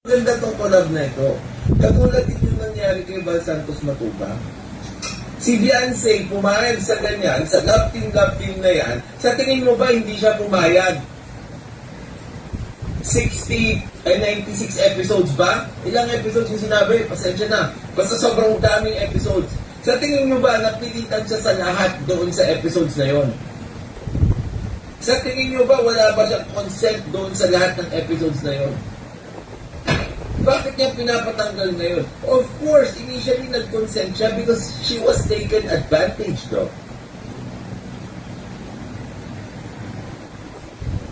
Ganda tong collab na ito. Katulad din yung nangyari kay Val Santos Matubang. Si Beyonce pumayag sa ganyan, sa love team na yan. Sa tingin mo ba hindi siya pumayag? 96 episodes ba? Ilang episodes yung sinabi? Pasensya na. Basta sobrang daming episodes. Sa tingin mo ba napilitan siya sa lahat doon sa episodes na yon? Sa tingin nyo ba wala ba siyang consent doon sa lahat ng episodes na yon? Bakit niya pinapatanggal ngayon? Of course, initially nag-consent siya because she was taken advantage though.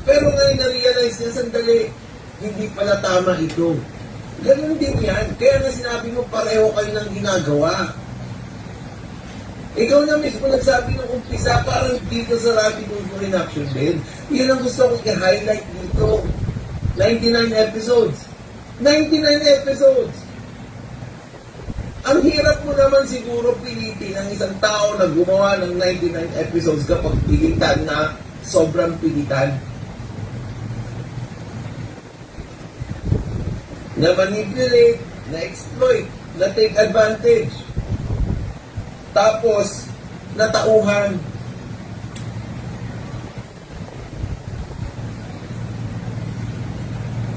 Pero ngayon na-realize niya, sandali, hindi pala tama ito. Ganun din yan. Kaya nga sinabi mo, pareho kayo ng ginagawa. Ikaw na mismo nagsabi ng umpisa, parang dito sa Rapid Tulfo in Action din. Yun ang gusto kong i-highlight dito. 99 episodes. 99 episodes! Ang hirap mo naman siguro pilitin ang isang tao na gumawa ng 99 episodes kapag pilitan na sobrang pilitan. Na manipulate, na exploit, na take advantage. Tapos, natauhan.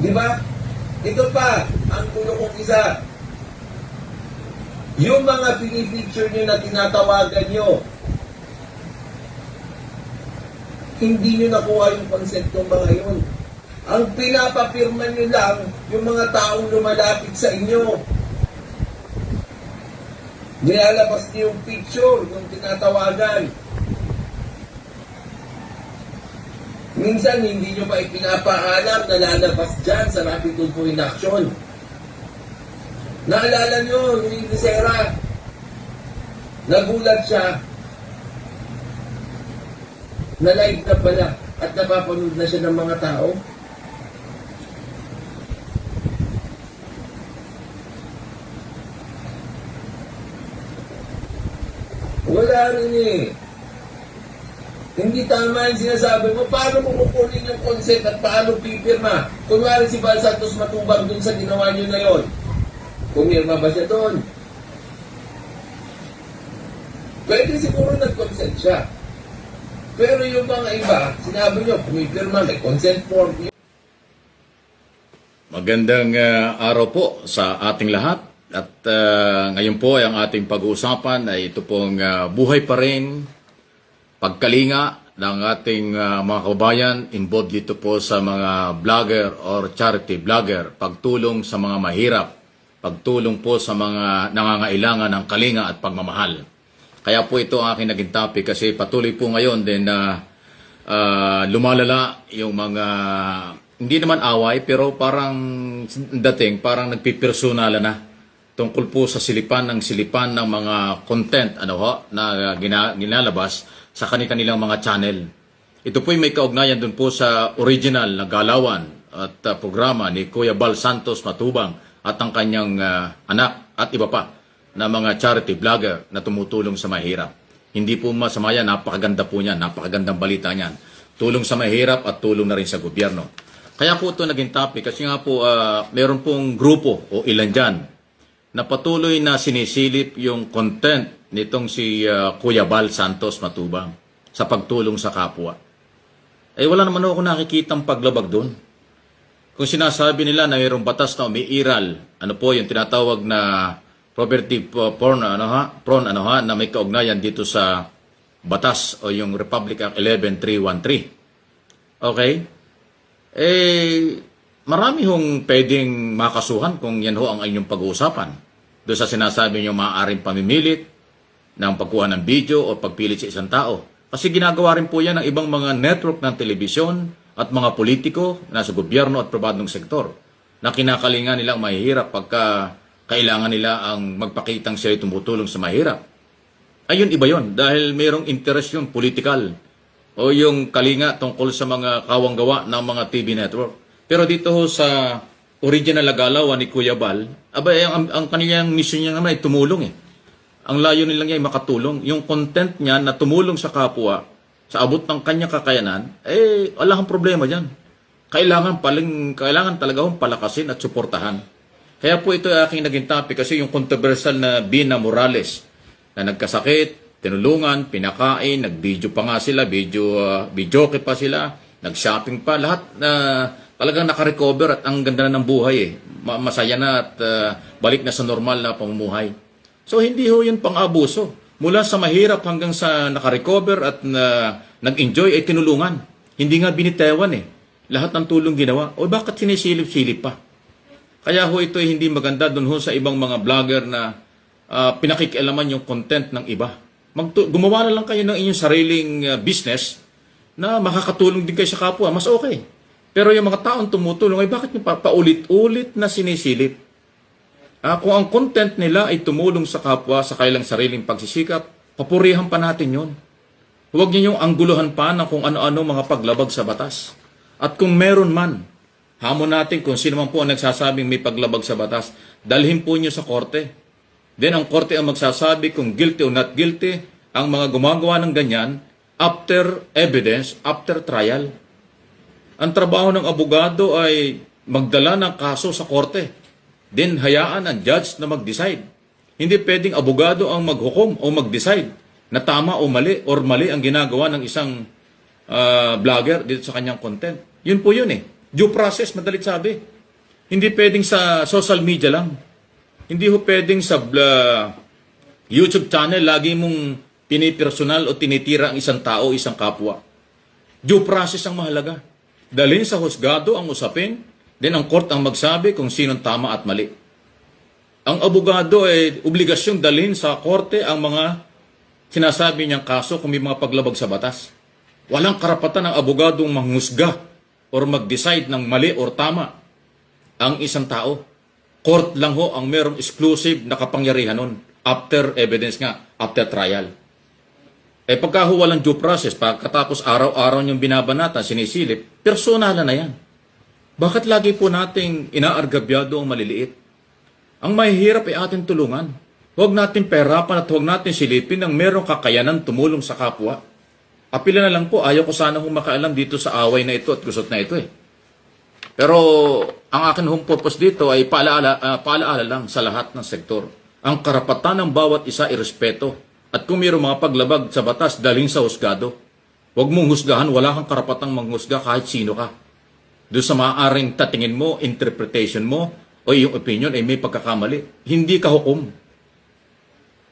Di ba? Ito pa, ang tulo kong isa. Yung mga pinifeature nyo na tinatawagan nyo, hindi nyo nakuha yung consent ng mga yun. Ang pinapapirman nyo lang, yung mga taong lumalapit sa inyo. Nilalabas nyo yung picture, yung tinatawagan. Minsan, hindi nyo pa ipinapaalam na lalabas dyan sa Rapid Tulfo in Action. Naalala nyo, yung Lisera, nagulat siya, na live na pala, at napapanood na siya ng mga tao. Wala rin eh. Hindi tama yung sinasabi mo. Paano mo kukunin yung consent at paano pipirma? Kunwari si Val Santos Matubang dun sa ginawa nyo na yun. Pumirma ba siya doon? Pwede siguro nag-consent siya. Pero yung mga iba, sinabi nyo, pumipirma, may consent form. Magandang araw po sa ating lahat. At ngayon po ay ang ating pag-uusapan ay ito pong buhay pa rin pagkalinga ng ating mga kababayan involved dito po sa mga vlogger or charity vlogger, pagtulong sa mga mahirap, pagtulong po sa mga nangangailangan ng kalinga at pagmamahal. Kaya po ito ang aking naging topic kasi patuloy po ngayon din na lumalala yung mga, hindi naman away, pero parang dating, parang nagpipersonala na tungkol po sa silipan ng mga content na ginalabas sa kanilang mga channel. Ito po ay may kaugnayan dun po sa original na galawan at programa ni Kuya Val Santos Matubang at ang kanyang anak at iba pa na mga charity vlogger na tumutulong sa mahirap. Hindi po masama yan, napakaganda po niyan, napakagandang balita niyan. Tulong sa mahirap at tulong na rin sa gobyerno. Kaya po ito naging topic kasi nga po meron pong grupo o ilan dyan na patuloy na sinisilip yung content nitong si Kuya Val Santos Matubang sa pagtulong sa kapwa. Wala naman ako nakikitang paglabag doon. Kung sinasabi nila na mayroong batas na umiiral, yung tinatawag na property porn, na may kaugnayan dito sa batas o yung Republic Act 11313. Okay? Marami hong pwedeng makasuhan kung yan ho ang inyong pag-uusapan. Doon sa sinasabi nyo maaaring pamimilit, ng pagkuha ng video o pagpilit sa isang tao. Kasi ginagawa rin po yan ng ibang mga network ng telebisyon at mga politiko na sa gobyerno at pribadong sektor na kinakalingan nilang mahihirap pagka kailangan nila ang magpakitang sila tumutulong sa mahirap. Ayun, iba yon dahil mayroong interest yung political o yung kalinga tungkol sa mga kawanggawa ng mga TV network. Pero dito sa original na galawan ni Kuya Val, ang kanilang mission niya naman ay tumulong Ang layo nilang niya ay makatulong. Yung content niya na tumulong sa kapwa, sa abot ng kanyang kakayanan, wala kang problema dyan. kailangan talaga hong palakasin at suportahan. Kaya po ito ay aking naging topic kasi yung controversial na Bina Morales na nagkasakit, tinulungan, pinakain, nag-video pa nga sila, videoke pa sila, nag-shopping pa, lahat na talagang nakarecover at ang ganda na ng buhay eh. Masaya na at balik na sa normal na pamumuhay. So hindi ho yun pang-abuso. Mula sa mahirap hanggang sa nakarecover at nag-enjoy ay tinulungan. Hindi nga binitewan eh. Lahat ng tulong ginawa. O bakit sinisilip-silip pa? Kaya ho ito ay hindi maganda doon ho sa ibang mga vlogger na pinakikialaman yung content ng iba. Gumawa na lang kayo ng inyong sariling business na makakatulong din kayo sa kapwa. Mas okay. Pero yung mga taong tumutulong ay bakit nyo paulit-ulit na sinisilip? Kung ang content nila ay tumulong sa kapwa sa kailang sariling pagsisikap, papurihan pa natin yon. Huwag niyo yung angguluhan pa ng kung ano-ano mga paglabag sa batas. At kung meron man, hamon natin kung sino man po ang nagsasabing may paglabag sa batas, dalhin po niyo sa korte. Then ang korte ang magsasabi kung guilty o not guilty ang mga gumagawa ng ganyan after evidence, after trial. Ang trabaho ng abogado ay magdala ng kaso sa korte. Then hayaan ang judge na mag-decide. Hindi pwedeng abogado ang maghukom o mag-decide na tama o mali or mali ang ginagawa ng isang vlogger dito sa kanyang content. Yun po yun eh. Due process, madalit sabi. Hindi pwedeng sa social media lang. Hindi ho pwedeng sa YouTube channel lagi mong pinipersonal o tinitira ang isang tao, isang kapwa. Due process ang mahalaga. Dalhin sa husgado ang usapin, then ang court ang magsabi kung sinong tama at mali. Ang abogado ay obligasyong dalhin sa korte ang mga sinasabi niyang kaso kung may mga paglabag sa batas. Walang karapatan ng abogadong manghusga or mag-decide ng mali or tama ang isang tao. Court lang ho ang merong exclusive na kapangyarihan nun after evidence nga, after trial. Pagka ho walang due process, pagkatapos araw-araw niyong binabanatan, sinisilip, personalan na yan. Bakit lagi po nating inaargabyado ang maliliit? Ang mahihirap ay ating tulungan. Huwag natin perapan at huwag natin silipin ng merong kakayanan tumulong sa kapwa. Apila na lang po, ayaw ko sana makaalam dito sa away na ito at gusot na ito eh. Pero ang akin home purpose dito ay paalaala lang sa lahat ng sektor. Ang karapatan ng bawat isa ay respeto. At kung mayroong mga paglabag sa batas, dalhin sa husgado. Huwag mong husgahan, wala kang karapatang manghusga kahit sino ka. Doon sa maaaring tatingin mo, interpretation mo, o iyong opinion ay may pagkakamali. Hindi ka hukom.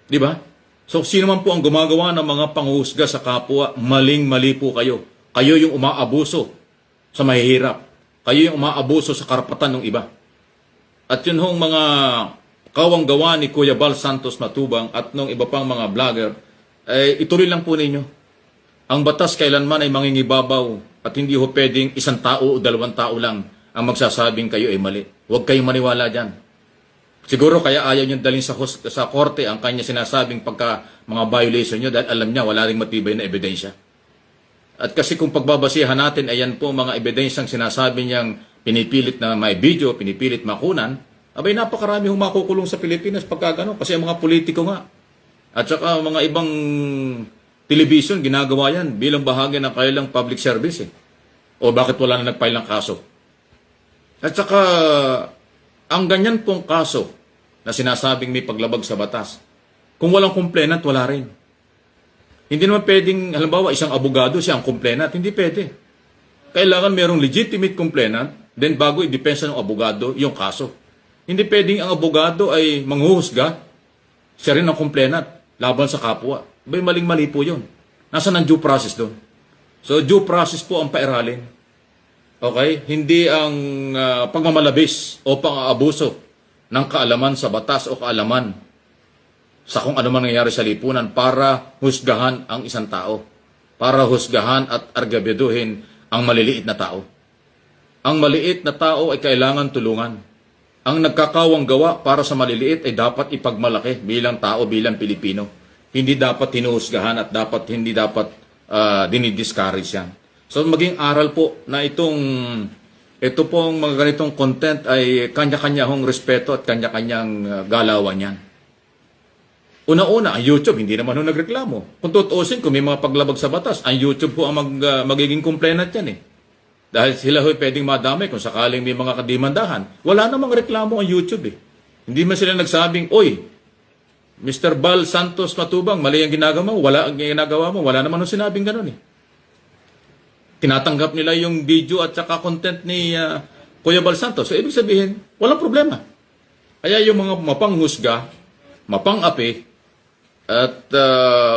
Di ba? So, sino man po ang gumagawa ng mga panghusga sa kapwa, maling-mali po kayo. Kayo yung umaabuso sa mahihirap. Kayo yung umaabuso sa karapatan ng iba. At yun hong mga kawang gawa ni Kuya Bal Santos Matubang at ng iba pang mga vlogger, ituloy lang po ninyo. Ang batas kailanman ay mangingibabaw at hindi ho pwedeng isang tao o dalawang tao lang ang magsasabing kayo ay mali. Huwag kayong maniwala dyan. Siguro kaya ayaw niyang dalhin sa korte ang kanya sinasabing pagka mga violation niyo dahil alam niya wala ring matibay na ebidensya. At kasi kung pagbabasihan natin, ayan po mga ebidensyang sinasabi niyang pinipilit na may video, pinipilit makunan, abay napakarami humakukulong sa Pilipinas pagka gano'n. Kasi ang mga politiko nga. At saka mga ibang television, ginagawa yan bilang bahagi ng kailang public service. O bakit wala na nag-file ng kaso? At saka, ang ganyan pong kaso na sinasabing may paglabag sa batas, kung walang complainant, wala rin. Hindi naman pwedeng, halimbawa, isang abogado siya ang complainant. Hindi pwede. Kailangan merong legitimate complainant, then bago i-depensa ng abogado yung kaso. Hindi pwedeng ang abogado ay manghuhusga, siya rin ang complainant laban sa kapwa. Bay, maling-mali po yun. Nasaan ang due process doon? So, due process po ang pairalin. Okay? Hindi ang pagmamalabis o pang-aabuso ng kaalaman sa batas o kaalaman sa kung ano man nangyayari sa lipunan para husgahan ang isang tao. Para husgahan at argabyatuhin ang maliliit na tao. Ang maliit na tao ay kailangan tulungan. Ang nagkakawang gawa para sa maliliit ay dapat ipagmalaki bilang tao, bilang Pilipino. Hindi dapat hinuhusgahan at hindi dapat dinidiscourage yan. So maging aral po na ito pong mga ganitong content ay kanya-kanya hong respeto at kanya-kanyang galawan yan. Una-una, ang YouTube, hindi naman ho nagreklamo. Kung tutuusin, kung may mga paglabag sa batas, ang YouTube po ang magiging complainant yan eh. Dahil sila ho'y pwedeng madamay kung sakaling may mga kadimandahan. Wala namang reklamo ang YouTube eh. Hindi man sila nagsabing, oy, Mr. Bal Santos Matubang, mali ang ginagawa mo, wala naman nung sinabing ganun eh. Tinatanggap nila yung video at saka content ni Kuya Bal Santos. So, ibig sabihin, walang problema. Kaya yung mga mapanghusga, mapangapi, at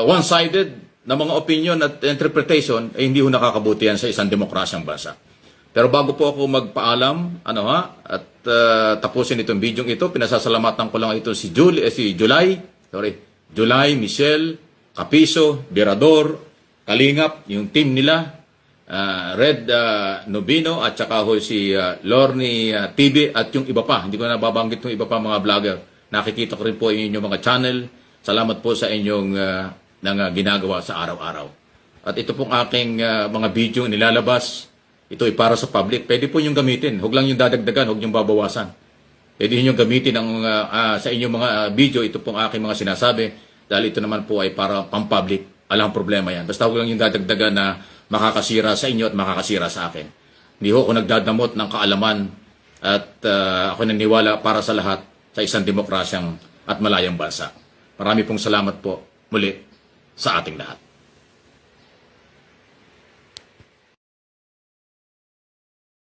one-sided na mga opinion at interpretation, ay hindi ho nakakabuti yan sa isang demokrasyang bansa. Pero bago po ako magpaalam, at tapusin itong video ito, pinasasalamatan ko lang ito si July, Michelle, Capiso, Birador, Kalingap, yung team nila, Red Nobino at saka ho si Lorne TV at yung iba pa. Hindi ko na babanggit yung iba pa mga vlogger. Nakikita ko rin po yung inyong mga channel. Salamat po sa inyong ginagawa sa araw-araw. At ito pong aking mga video nilalabas. Ito ay para sa public. Pwede po yung gamitin. Huwag lang yung dadagdagan, huwag yung babawasan. Pwede yung gamitin sa inyong mga video. Ito pong aking mga sinasabi. Dahil ito naman po ay para pang-public. Alang problema yan. Basta huwag lang yung dadagdagan na makakasira sa inyo at makakasira sa akin. Hindi ho ako nagdadamot ng kaalaman at ako naniwala para sa lahat sa isang demokrasyang at malayang bansa. Marami pong salamat po muli sa ating lahat.